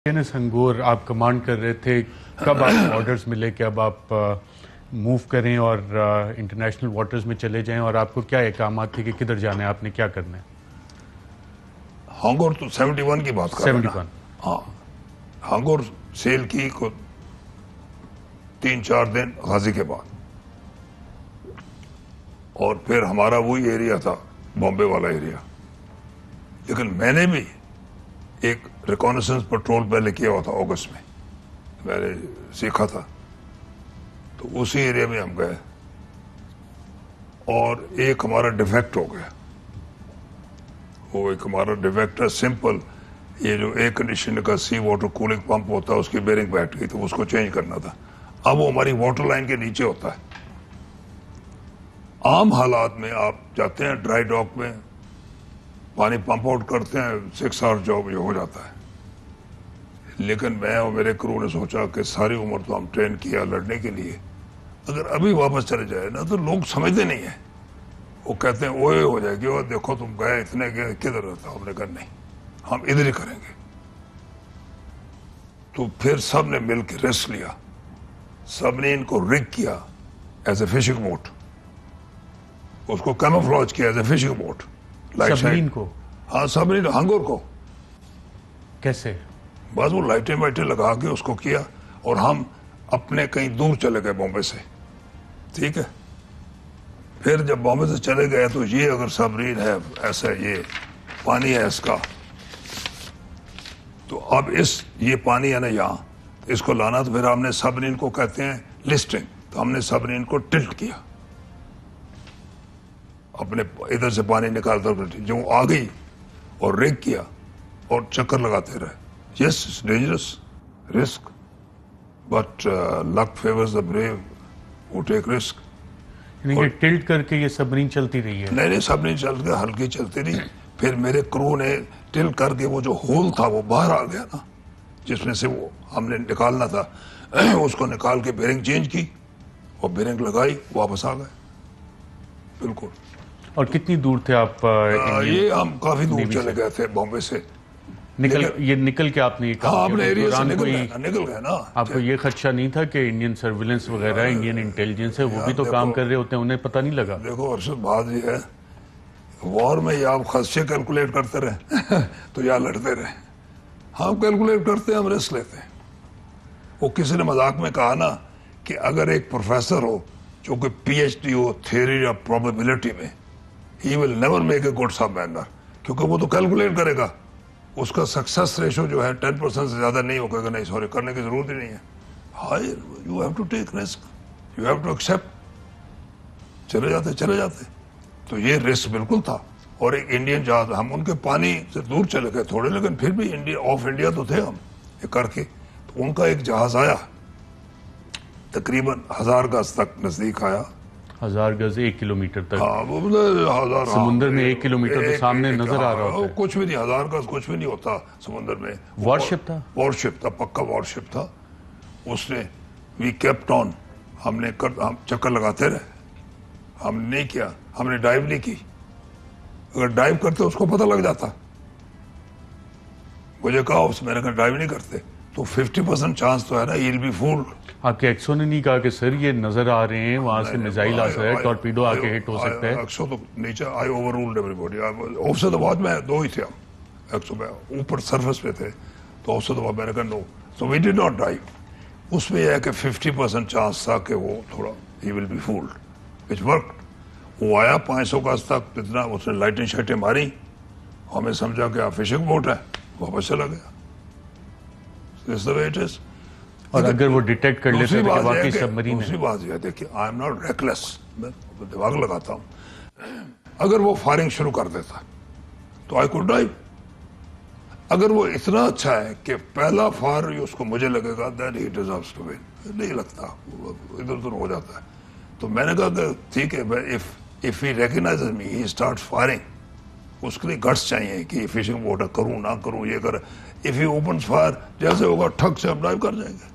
سنگور آپ کمانڈ کر رہے تھے، کب آپ آرڈرز ملے کہ اب آپ موو کریں اور انٹرنیشنل واٹرز میں چلے جائیں، اور آپ کو کیا احکامات تھے کہ کدھر جانا ہے، آپ نے کیا کرنا ہے؟ ہانگور تو 71 کی بات کر رہے ہیں نا؟ 71 ہاں، ہانگور سیل کی کو 3-4 دن غازی کے بعد، اور پھر ہمارا وہی ایریا تھا بامبے والا ایریا. لیکن میں نے بھی ایک ریکانیسنس پٹرول پہلے کیا ہوا تھا اگست میں نے سیکھا تھا، تو اسی ایریا میں ہم گئے اور ایک ہمارا ڈیفیکٹ ہو گیا. وہ ایک ہمارا ڈیفیکٹ ہے سمپل، یہ جو ایئر کنڈیشن کا سی واٹر کولنگ پمپ ہوتا ہے اس کی بیرنگ بیٹھ گئی تو اس کو چینج کرنا تھا. اب وہ ہماری واٹر لائن کے نیچے ہوتا ہے. عام حالات میں آپ جاتے ہیں ڈرائی ڈاک میں، پانی پمپ آؤٹ کرتے ہیں، 6 آور جاب یہ ہو جاتا ہے. لیکن میں اور میرے کرو نے سوچا کہ ساری عمر تو ہم ٹرین کیا لڑنے کے لیے، اگر ابھی واپس چلے جائے نا تو لوگ سمجھتے نہیں ہیں، وہ کہتے ہیں اوئے ہو جائے گی، اور دیکھو تم گئے اتنے گئے کدھر رہتا. ہم نے کہا نہیں، ہم ادھر ہی کریں گے. تو پھر سب نے مل کے ریسک لیا، سب نے ان کو رگ کیا ایز اے فشنگ بوٹ، اس کو کیموفلاج کیا ایز اے فشنگ بوٹ. سبمرین کو؟ ہاں سبمرین ہانگور کو. کیسے؟ بس وہ لائٹیں وائٹیں لگا کے اس کو کیا، اور ہم اپنے کہیں دور چلے گئے بامبے سے. ٹھیک ہے، پھر جب بامبے سے چلے گئے تو یہ اگر سبمرین ہے ایسا، یہ پانی ہے اس کا، تو اب یہ پانی ہے نا یہاں، اس کو لانا، تو پھر ہم نے سبمرین کو کہتے ہیں لسٹنگ، تو ہم نے سبمرین کو ٹلٹ کیا، اپنے ادھر سے پانی نکالتا جو آ گئی، اور ریگ کیا اور چکر لگاتے رہے. Yes it's dangerous risk, but luck favours the brave who take risk. یعنی کہ ٹلٹ کر کے یہ سبمرین چلتی رہی ہے؟ نہیں سبمرین چل کے ہلکی چلتی رہی. پھر میرے کرو نے ٹلٹ کر کے وہ جو ہول تھا وہ باہر آ گیا نا، جس میں سے وہ ہم نے نکالنا تھا، اس کو نکال کے بیرنگ چینج کی اور بیرنگ لگائی، واپس آ گئے. بالکل. اور کتنی دور تھے آپ؟ یہ ہم کافی دور چلے گئے تھے بامبے سے. نکل کے آپ نے یہ کہا؟ ہاں اپنے ایریا سے نکل گئے نا. آپ کو یہ خدشہ نہیں تھا کہ انڈین سرویلنس وغیرہ، انڈین انٹیلیجنس ہے، وہ بھی تو کام کر رہے ہوتے ہیں، انہیں پتہ نہیں لگا؟ دیکھو ارشد، بات یہ ہے وار میں یا آپ خدشے کیلکولیٹ کرتے رہے تو یا لڑتے رہے. ہم کیلکولیٹ کرتے ہیں، ہم رسک لیتے ہیں. وہ کسی نے مذاق میں کہا نا کہ اگر ایک پروفیسر ہو جو کہ پی ایچ ڈی ہو تھیوری یا پروبیبلٹی میں، he will never make a good submariner، کیونکہ وہ تو کیلکولیٹ کرے گا، اس کا سکسس ریشو جو ہے 10% سے زیادہ نہیں ہوگا. نہیں سوری، کرنے کی ضرورت ہی نہیں ہے. Hi you have to take risk, you have to accept. چلے جاتے. تو یہ رسک بالکل تھا. اور ایک انڈین جہاز، ہم ان کے پانی سے دور چلے گئے تھوڑے، لیکن پھر بھی آف انڈیا تو تھے ہم یہ کر کے. تو ان کا ایک جہاز آیا، تقریباً 1000 گز تک نزدیک آیا. 1000 گز 1 کلومیٹر تک؟ ہاں وہ 1000. سمندر میں 1 کلومیٹر تو سامنے نظر آ رہا ہوتا ہے. کچھ بھی نہیں، 1000 گز کچھ بھی نہیں ہوتا سمندر میں. وارشپ تھا؟ وارشپ تھا، پکا وارشپ تھا. اس نے وی کیپٹ آن، ہم چکر لگاتے رہے. ہم نہیں کیا، ہم نے ڈائیو نہیں کی. اگر ڈائیو کرتے اس کو پتہ لگ جاتا. مجھے کہا میں نے کہا ڈائیو نہیں کرتے تو 50% چانس تو ہے نا he'll be fooled. آپ کے ایکسو نے نہیں کہا کہ سر یہ نظر آ رہے ہیں وہاں سے میزائل آ سکتا ہے، ٹارپیڈو آ کے ہٹ ہو سکتا ہے؟ ایکسو تو نیچے I over rolled everybody. آف سے دباؤ میں 2 ہی تھے ہم، ایکسو میں اوپر سرفس پہ تھے، تو آف سے دباؤ میں نے کہا نو، سو وی ڈڈ ناٹ ڈائیو. اس میں یہ ہے کہ 50% چانس تھا کہ وہ تھوڑا ہی will be fold, which worked. وہ آیا 500 گز تک، اتنا اس نے لائٹیں شائٹیں ماری، ہمیں سمجھا کہ آپ فشنگ بوٹ ہے، واپس چلا گیا. This is the way it is. اور اگر وہ ڈیٹیکٹ کر لیتے تو واقعی سبمرین ہے. دوسری بات یہ ہے، دیکھیے آئی ایم ناٹ ریکلیس، میں دماغ لگاتا ہوں. اگر وہ فائرنگ شروع کر دیتا تو آئی کوڈ ڈائیو. اگر وہ اتنا اچھا ہے کہ پہلا فائر اس کو مجھے لگے گا then he deserves to win. نہیں لگتا، ادھر ادھر ہو جاتا ہے. تو میں نے کہا کہ ٹھیک ہے، if he recognizes me he starts firing. اس کے لیے گٹس چاہیے کہ فشنگ بوٹ کروں نہ کروں، یہ کر. if he opens fire جیسے ہوگا ٹھک سے ہم ڈائیو کر جائیں گے.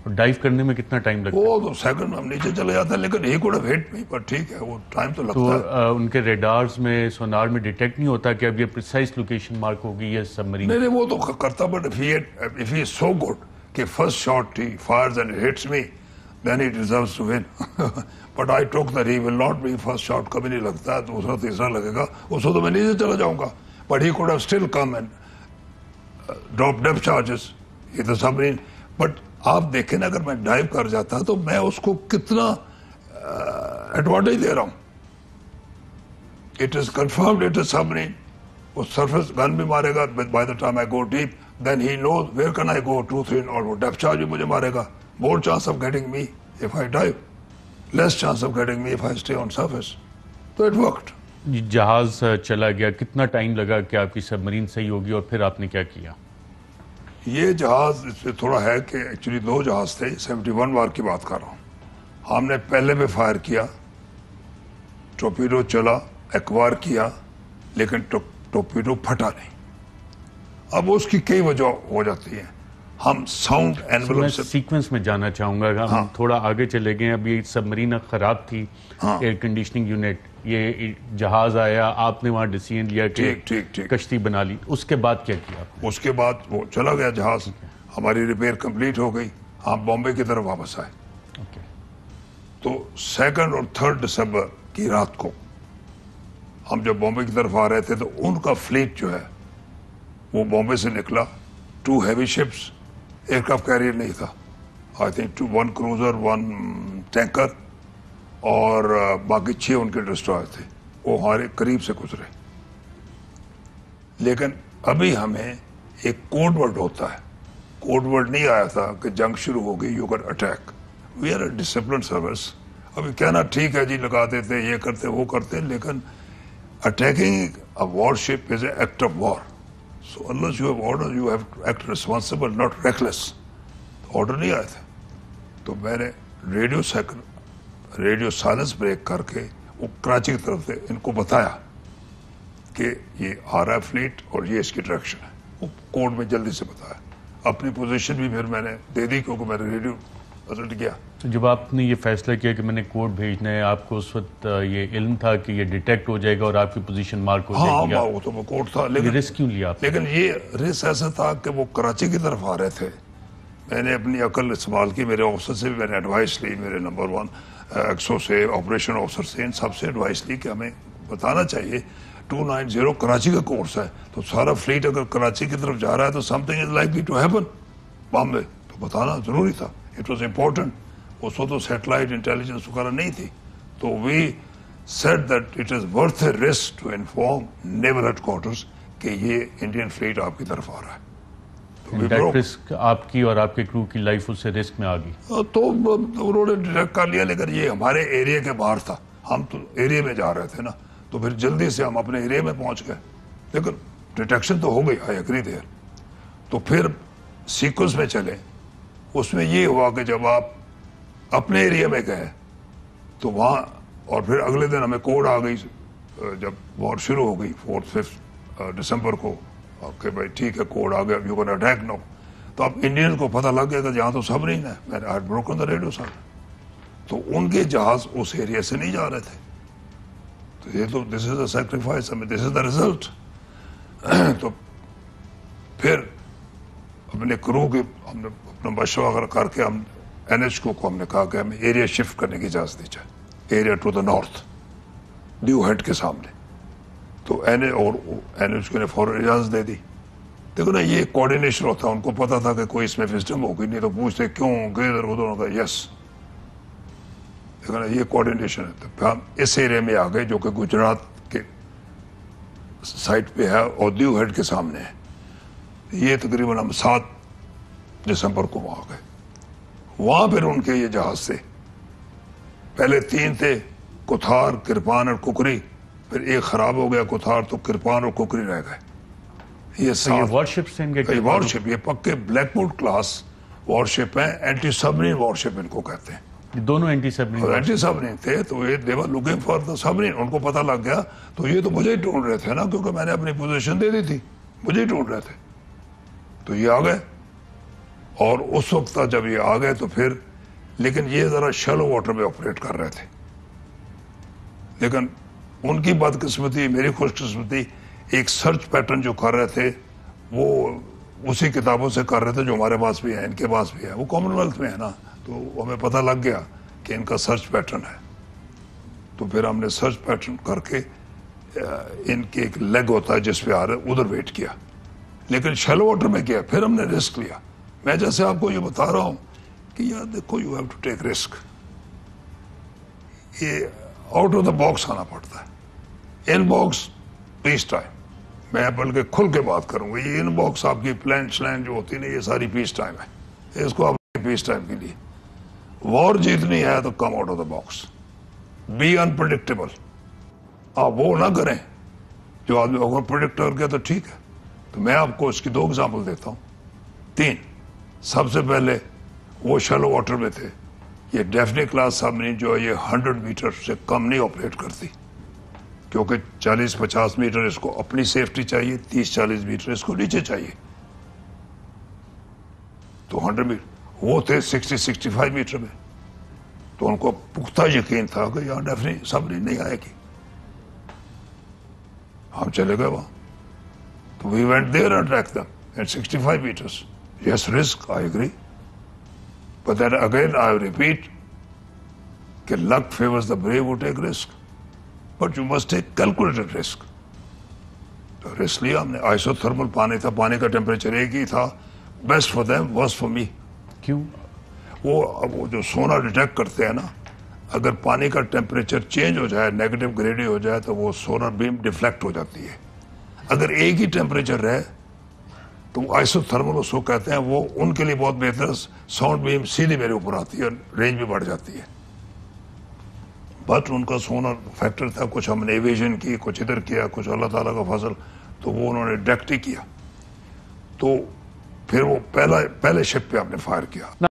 ڈائیو کرنے میں کتنا ٹائم لگتا ہے؟ وہ تو سیکنڈ میں ہم نیچے چلے جاتے ہیں, لیکن ہی کوڈ ہیو ہٹ می, پر ٹھیک ہے وہ ٹائم تو تو لگتا ہے. ان کے ریڈارز میں, سونار میں ڈیٹیکٹ نہیں ہوتا کہ اب یہ پریسائز لوکیشن مارک ہوگی یہ سب مرین؟ نہیں وہ تو کرتا, but if he is so good کہ first shot he fires and hits me, then he deserves to win. But I took that he will not be first shot, کبھی نہیں لگتا, دوسرا تیسرا لگے گا, اس کو تو میں نیچے چلا جاؤں گا. But he could have still come and drop depth charges. He the submarine. But آپ دیکھیں نا, اگر میں ڈائیو کر جاتا تو میں اس کو کتنا ایڈوانٹیج دے رہا ہوں. It is confirmed it is submarine. وہ سرفیس گن بھی مارے گا by the time I go deep, then he knows where can I go 2-3, اور وہ ڈیپتھ چارج بھی مجھے مارے گا. More chance of getting me if I dive, less chance of getting me if I stay on surface. So it worked. جہاز چلا گیا, کتنا time لگا کہ آپ کی سب مرین صحیح ہوگی, اور پھر آپ نے کیا کیا؟ یہ جہاز اس میں تھوڑا ہے کہ ایکچولی 2 جہاز تھے, 71 وار کی بات کر رہا ہوں. ہم نے پہلے پہ فائر کیا, ٹورپیڈو چلا, ایک وار کیا, لیکن ٹورپیڈو پھٹا نہیں. اب اس کی کئی وجہ ہو جاتی ہیں. ہم ساؤنڈ اینولپ سے سیکوینس میں جانا چاہوں گا, ہم تھوڑا آگے چلے گئے. اب یہ سب مرین خراب تھی, ایئر کنڈیشننگ یونٹ, یہ جہاز آیا, آپ نے وہاں ڈیسیژن لیا کہ کشتی بنا لی, اس کے بعد کیا کیا آپ نے؟ اس کے بعد وہ چلا گیا جہاز, ہماری ریپیئر کمپلیٹ ہو گئی, ہم بامبے کی طرف واپس آئے. تو 2 اور 3 دسمبر کی رات کو ہم جب بامبے کی طرف آ رہے تھے تو ان کا فلیٹ جو ہے وہ بامبے سے نکلا. 2 ہیوی شپس, ایئر کرافٹ کیریئر نہیں تھا, آئی تھنک 1 کروزر 1 ٹینکر, اور باقی 6 ان کے ڈسٹرائر تھے. وہ ہمارے قریب سے گزرے. لیکن ابھی ہمیں ایک کوڈ ورڈ ہوتا ہے, کوڈ ورڈ نہیں آیا تھا کہ جنگ شروع ہو گئی, you can attack. We are a discipline service. ابھی کہنا ٹھیک ہے جی, لگا دیتے, یہ کرتے وہ کرتے, لیکن attacking a warship is an act of war. So unless you have order, you have to act responsible, not reckless. Order نہیں آئے تھے. تو میں نے ریڈیو سائلنس بریک کر کے وہ کراچی کی طرف سے ان کو بتایا کہ یہ آ رہا ہے فلیٹ اور یہ اس کی ڈائریکشن ہے. وہ کوڈ میں جلدی سے بتایا. اپنی پوزیشن بھی پھر میں نے دے دی, کیونکہ میں نے ریڈیو کنسلٹ کیا. جب آپ نے یہ فیصلہ کیا کہ میں نے کوڈ بھیجنا ہے, آپ کو اس وقت یہ علم تھا کہ یہ ڈیٹیکٹ ہو جائے گا اور آپ کی پوزیشن مارک ہو جائے گی؟ ہاں وہ تو وہ کوڈ تھا, لیکن رسک کیوں لیا آپ؟ لیکن یہ رسک ایسا تھا کہ وہ کراچی کی طرف آ رہے تھے. میں نے اپنی عقل استعمال کی, میرے آفیسر سے بھی میں نے ایڈوائس لی, میرے نمبر 1 ایکسو سے, آپریشن آفیسر سے, ان سب سے ایڈوائس لی کہ ہمیں بتانا چاہیے 290 کراچی کا کورس ہے, تو سارا فلیٹ اگر کراچی کی طرف جا رہا ہے تو something is likely to happen Bombay, تو بتانا ضروری تھا. It was important. اس وقت تو سیٹلائٹ انٹیلیجنس وغیرہ نہیں تھی. تو we said that it is worth a risk to inform naval headquarters کہ یہ انڈین فلیٹ آپ کی طرف آ رہا ہے. دیٹ رسک آپ کی اور آپ کے کرو کی لائف اس سے رسک میں آ گئی. تو انہوں نے ڈیٹیکٹ کر لیا, لیکن یہ ہمارے ایریا کے باہر تھا, ہم تو ایریا میں جا رہے تھے نا, تو پھر جلدی سے ہم اپنے ایریا میں پہنچ گئے. لیکن ڈیٹیکشن تو ہو گئی, آئی ایگری دیئر. تو پھر سیکوینس میں چلے. اس میں یہ ہوا کہ جب آپ اپنے ایریا میں گئے تو وہاں, اور پھر اگلے دن ہمیں کوڈ آ گئی جب وار شروع ہو گئی 4-5 دسمبر کو کہ بھائی ٹھیک ہے کوڈ آ گیا, یو کین اٹیک نو. تو اب انڈین کو پتہ لگ گیا کہ جہاں تو سبمرین ہے. میں نے آئی بروکن دا ریڈیو سر. تو ان کے جہاز اس ایریا سے نہیں جا رہے تھے. تو یہ تو دس از اے sacrifice, this is the result. تو پھر اپنے کرو کے ہم نے اپنا مشورہ وغیرہ کر کے ہم NH کو ہم نے کہا کہ ہمیں ایریا شفٹ کرنے کی اجازت دی جائے, area to the north due head کے سامنے. تو NH کو نے فوراً اجازت دے دی. دیکھو نا, یہ کوآرڈینیشن ہوتا ہے, ان کو پتا تھا کہ کوئی اس میں وزڈم ہوگی, نہیں تو پوچھتے کیوں گئے ادھر ادھر. ہوتا یس, دیکھو نا یہ کوآرڈینیشن ہے. تو ہم اس ایریا میں آ گئے جو کہ گجرات کے سائٹ پہ ہے اور ڈیو ہیڈ کے سامنے ہے. یہ تقریباً ہم 7 دسمبر کو وہاں گئے. وہاں پھر ان کے یہ جہاز تھے, پہلے 3 تھے, کتھار, کرپان اور ککری. پھر ایک خراب ہو گیا کتھار, تو کرپان اور ککری رہ گئے. یہ 7 وارشپس ہیں ان کے وارشپ, یہ پکے بلیک ووڈ کلاس وارشپ ہیں, اینٹی سبمرین وارشپ ان کو کہتے ہیں. دونوں اینٹی سبمرین, اینٹی سبمرین تھے. تو یہ they were looking for the submarine. ان کو پتہ لگ گیا, تو یہ تو مجھے ہی ڈھونڈ رہے تھے نا, کیونکہ میں نے اپنی پوزیشن دے دی تھی, مجھے ہی ڈھونڈ رہے تھے. تو یہ آ گئے. اور اس وقت جب یہ آ گئے تو پھر لیکن یہ ذرا شیلو واٹر میں آپریٹ کر رہے تھے. لیکن ان کی بدقسمتی میری خوش قسمتی ایک سرچ پیٹرن جو کر رہے تھے وہ اسی کتابوں سے کر رہے تھے جو ہمارے پاس بھی ہے, ان کے پاس بھی ہے, وہ کامن ویلتھ میں ہے نا, تو ہمیں پتہ لگ گیا کہ ان کا سرچ پیٹرن ہے. تو پھر ہم نے سرچ پیٹرن کر کے ان کے ایک لیگ ہوتا ہے جس پہ آ رہے ادھر ویٹ کیا, لیکن شیلو واٹر میں کیا پھر ہم نے رسک لیا. میں جیسے آپ کو یہ بتا رہا ہوں کہ یار دیکھو you have to take risk, یہ آؤٹ آف دا باکس آنا پڑتا ہے. ان باکس پیس ٹائم, میں بلکہ کھل کے بات کروں گا, یہ ان باکس آپ کی پلان شلان جو ہوتی ہے یہ ساری پیس ٹائم ہے, اس کو آپ پیس ٹائم کے لیے وار جیتنی ہے تو come out of the box, be unpredictable. آپ وہ نہ کریں جو آدمی اوور پریڈکٹ کر گیا تو ٹھیک ہے. تو میں آپ کو اس کی 2 ایگزامپل دیتا ہوں, 3. سب سے پہلے وہ شیلو واٹر میں تھے, یہ ڈیفنی کلاس سبمرین جو ہے یہ 100 میٹر سے کم نہیں آپریٹ کرتی, کیونکہ 40-50 میٹر اس کو اپنی سیفٹی چاہیے, 30-40 میٹر اس کو نیچے چاہیے. تو 100 میٹر وہ تھے 60-65 میٹر میں, تو ان کو پختہ یقین تھا کہ یہاں ڈیفنی سبمرین نہیں آئے گی. ہم چلے گئے وہاں, تو we went there and tracked them at 65 meters. Yes, risk, I agree. But then again, I repeat, کہ luck favors the brave who take risk. But you must take calculated risk. تو risk لیا ہم نے. Isothermal پانی تھا, پانی کا temperature ایک ہی تھا. Best for them, worst for me. کیوں؟ وہ جو سونا ڈیٹیکٹ کرتے ہیں نا, اگر پانی کا ٹیمپریچر چینج ہو جائے, نیگیٹو گریڈی ہو جائے, تو وہ سونار بیم ڈیفلیکٹ ہو جاتی ہے. اگر ایک ہی ٹیمپریچر رہے تو آئسو تھرمل اس کو کہتے ہیں, وہ ان کے لیے بہت بہتر ہے. ساؤنڈ بیم سیدھی میرے اوپر آتی ہے, رینج بھی بڑھ جاتی ہے. بٹ ان کا سونار فیکٹر تھا, کچھ ہم نے ایویژن کی, کچھ ادھر کیا, کچھ اللہ تعالیٰ کا فضل, تو وہ انہوں نے ڈیکٹ ہی کیا. تو پھر وہ پہلے شپ پہ ہم نے فائر کیا.